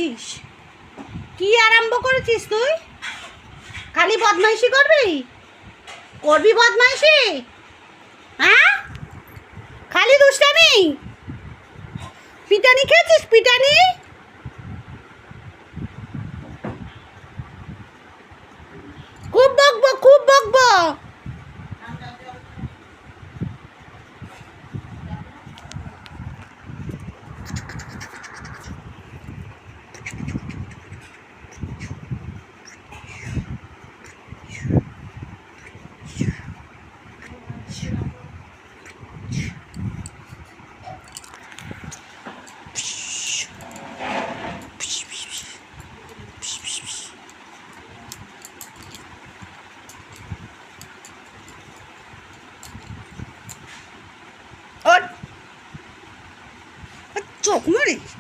করেছিস? কি আরম্ভ করেছিস তুই? খালি বদমাইশি করবি? করবি বদমাইশি? হ্যাঁ, খালি দুষ্টামি। পিটানি খেয়েছিস? পিটানি খুব বকবো, খুব বকবো। চোখ মারিস।